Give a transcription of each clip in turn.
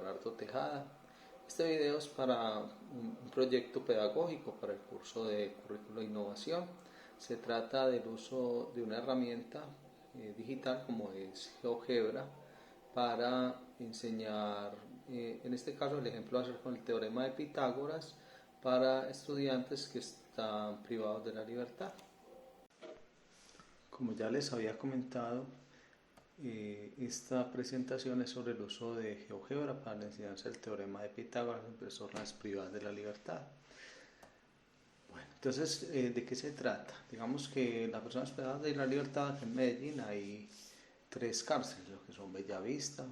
Leonardo Tejada. Este video es para un proyecto pedagógico para el curso de Currículo e Innovación. Se trata del uso de una herramienta digital como es GeoGebra para enseñar, en este caso el ejemplo va a ser con el teorema de Pitágoras para estudiantes que están privados de la libertad. Como ya les había comentado, esta presentación es sobre el uso de GeoGebra para la enseñanza del teorema de Pitágoras en personas privadas de la libertad. Bueno, entonces, ¿de qué se trata? Digamos que las personas privadas de la libertad, aquí en Medellín hay tres cárceles, lo que son Bellavista,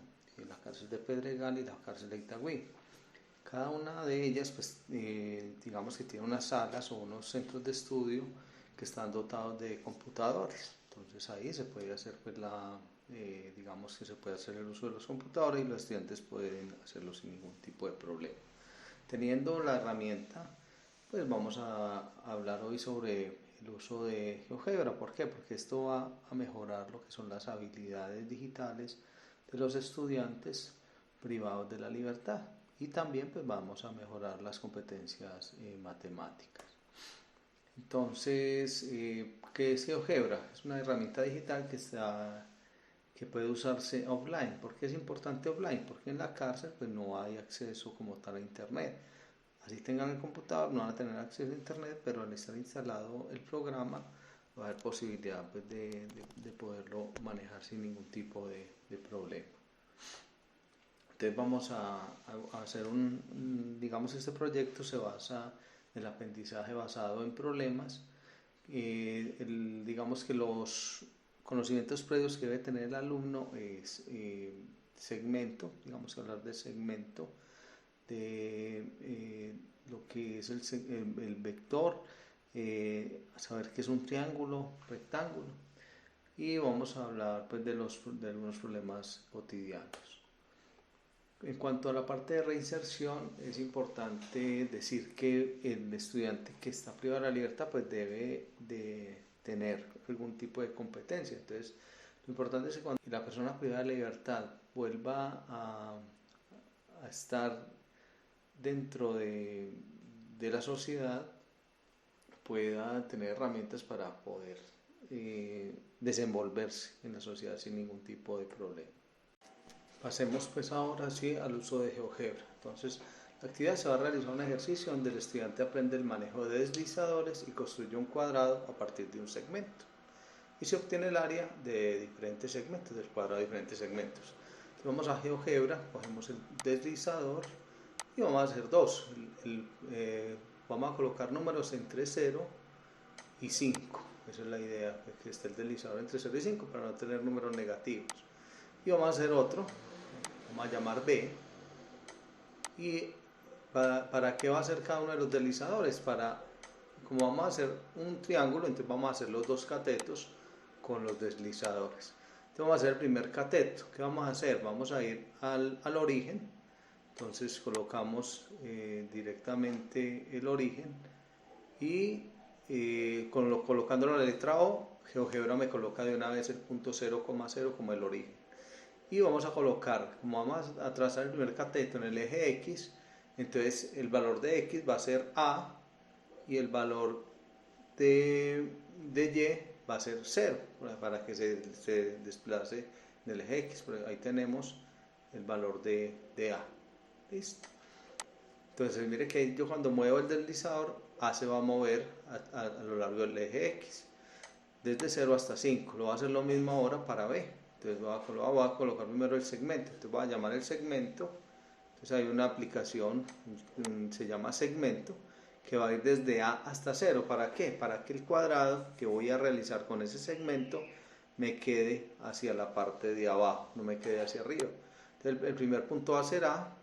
la cárcel de Pedregal y la cárcel de Itagüí. Cada una de ellas, pues, digamos que tiene unas salas o unos centros de estudio que están dotados de computadores. Entonces ahí se puede hacer, pues, digamos que se puede hacer el uso de los computadores y los estudiantes pueden hacerlo sin ningún tipo de problema. Teniendo la herramienta, pues vamos a hablar hoy sobre el uso de GeoGebra. ¿Por qué? Porque esto va a mejorar lo que son las habilidades digitales de los estudiantes privados de la libertad y también pues vamos a mejorar las competencias matemáticas. Entonces, ¿qué es GeoGebra? Es una herramienta digital que puede usarse offline. ¿Por qué es importante offline? Porque en la cárcel pues no hay acceso como tal a internet. Así tengan el computador, no van a tener acceso a internet, pero al estar instalado el programa va a haber posibilidad pues, de poderlo manejar sin ningún tipo de problema. Entonces vamos a hacer digamos, este proyecto se basa en el aprendizaje basado en problemas. Digamos que los conocimientos previos que debe tener el alumno es segmento, digamos que hablar de segmento, de lo que es el vector, saber qué es un triángulo, rectángulo, y vamos a hablar pues, de algunos problemas cotidianos. En cuanto a la parte de reinserción, es importante decir que el estudiante que está privado de la libertad pues debe de tener algún tipo de competencia. Entonces, lo importante es que cuando la persona privada de la libertad vuelva a estar dentro de la sociedad, pueda tener herramientas para poder desenvolverse en la sociedad sin ningún tipo de problema. Pasemos pues ahora sí al uso de GeoGebra. Entonces, la actividad se va a realizar un ejercicio donde el estudiante aprende el manejo de deslizadores y construye un cuadrado a partir de un segmento. Y se obtiene el área de diferentes segmentos, del cuadrado de diferentes segmentos. Entonces, vamos a GeoGebra, cogemos el deslizador y vamos a hacer dos. Vamos a colocar números entre 0 y 5. Esa es la idea, que esté el deslizador entre 0 y 5 para no tener números negativos. Y vamos a hacer otro. Vamos a llamar B. ¿Y para qué va a ser cada uno de los deslizadores? Como vamos a hacer un triángulo, entonces vamos a hacer los dos catetos con los deslizadores. Entonces vamos a hacer el primer cateto. ¿Qué vamos a hacer? Vamos a ir al origen. Entonces colocamos directamente el origen y colocándolo en la letra O, GeoGebra me coloca de una vez el punto 0,0 como el origen. Y vamos a colocar, como vamos a trazar el primer cateto en el eje X, entonces el valor de X va a ser A y el valor de Y va a ser 0 para que se desplace en el eje X. Ahí tenemos el valor de A. ¿Listo? Entonces mire que yo cuando muevo el deslizador A se va a mover a lo largo del eje X desde 0 hasta 5. Lo voy a hacer lo mismo ahora para B. Entonces voy a colocar primero el segmento. Entonces voy a llamar el segmento. Entonces hay una aplicación, se llama segmento, que va a ir desde A hasta 0. ¿Para qué? Para que el cuadrado que voy a realizar con ese segmento me quede hacia la parte de abajo, no me quede hacia arriba. Entonces el primer punto va a ser A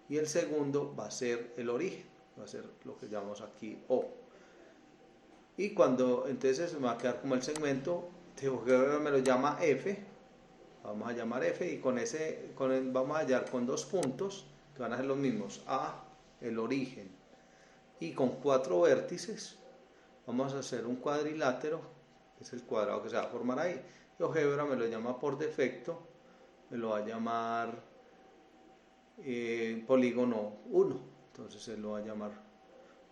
y el segundo va a ser el origen, va a ser lo que llamamos aquí O. Y entonces me va a quedar como el segmento, GeoGebra me lo llama F, vamos a llamar F y vamos a hallar con dos puntos que van a ser los mismos, A, el origen, y con 4 vértices vamos a hacer un cuadrilátero, que es el cuadrado que se va a formar ahí. GeoGebra me lo llama por defecto, me lo va a llamar polígono 1. Entonces él lo va a llamar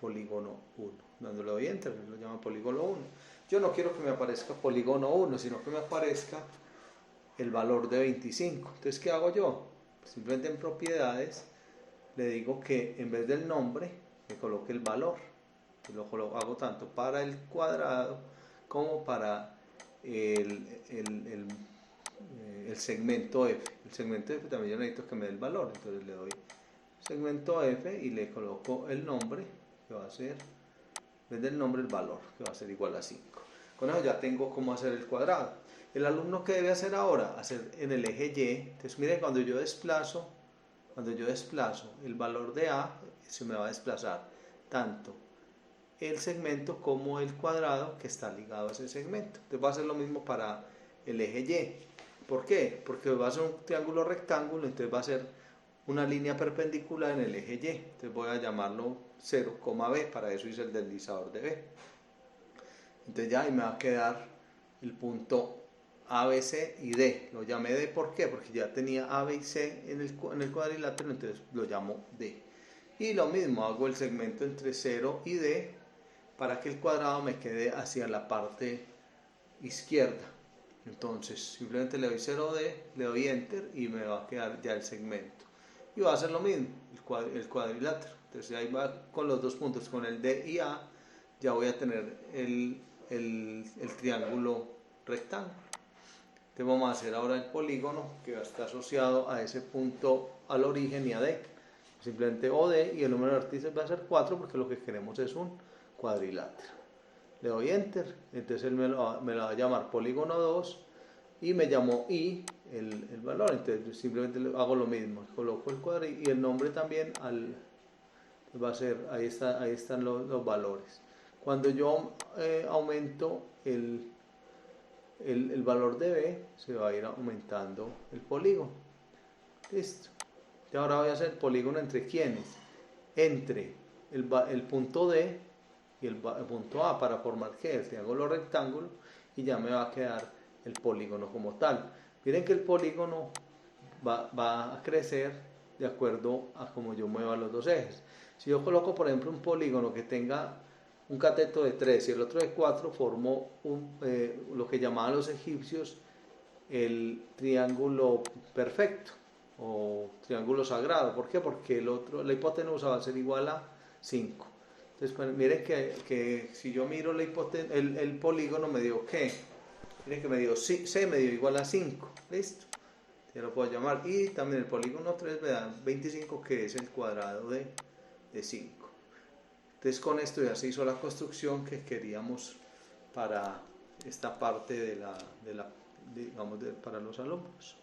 polígono 1. Dándole doy enter, él lo llama polígono 1. Yo no quiero que me aparezca polígono 1, sino que me aparezca el valor de 25. Entonces, ¿qué hago yo? Simplemente en propiedades le digo que en vez del nombre me coloque el valor. Lo hago tanto para el cuadrado como para el segmento F. El segmento F también yo necesito que me dé el valor, entonces le doy segmento F y le coloco el nombre, que va a ser, en vez del nombre, el valor, que va a ser igual a 5. Con eso ya tengo cómo hacer el cuadrado. El alumno, ¿qué debe hacer ahora? Hacer en el eje Y. Entonces miren, cuando yo desplazo el valor de A, se me va a desplazar tanto el segmento como el cuadrado que está ligado a ese segmento. Entonces va a ser lo mismo para el eje Y. ¿Por qué? Porque va a ser un triángulo rectángulo, entonces va a ser una línea perpendicular en el eje Y. Entonces voy a llamarlo 0, B, para eso hice el deslizador de B. Entonces ya ahí me va a quedar el punto A, B, C y D. Lo llamé D, ¿por qué? Porque ya tenía A, B y C en el cuadrilátero, entonces lo llamo D. Y lo mismo, hago el segmento entre 0 y D para que el cuadrado me quede hacia la parte izquierda. Entonces simplemente le doy 0D, le doy enter y me va a quedar ya el segmento. Y va a hacer lo mismo, el cuadrilátero. Entonces ahí va con los dos puntos, con el D y A, ya voy a tener el triángulo rectángulo. Entonces vamos a hacer ahora el polígono que va a estar asociado a ese punto al origen y a D. Simplemente OD y el número de vértices va a ser 4 porque lo que queremos es un cuadrilátero. Le doy enter, entonces él me lo va a llamar polígono 2 y me llamó I el valor, entonces simplemente hago lo mismo, coloco el cuadro y el nombre también va a ser, ahí están los valores. Cuando yo aumento el valor de B, se va a ir aumentando el polígono. Listo. Y ahora voy a hacer polígono entre quiénes, entre el punto D y el punto A para formar ¿qué? El triángulo rectángulo, y ya me va a quedar el polígono como tal. Miren que el polígono va a crecer de acuerdo a cómo yo mueva los dos ejes. Si yo coloco, por ejemplo, un polígono que tenga un cateto de 3 y el otro de 4, formo lo que llamaban los egipcios el triángulo perfecto o triángulo sagrado. ¿Por qué? Porque la hipotenusa va a ser igual a 5. Entonces, pues, miren que si yo miro el polígono me dio ¿qué? Miren que me dio C, me dio igual a 5. ¿Listo? Ya lo puedo llamar. Y también el polígono 3 me da 25, que es el cuadrado de 5. Entonces con esto ya se hizo la construcción que queríamos para esta parte digamos, para los alumnos.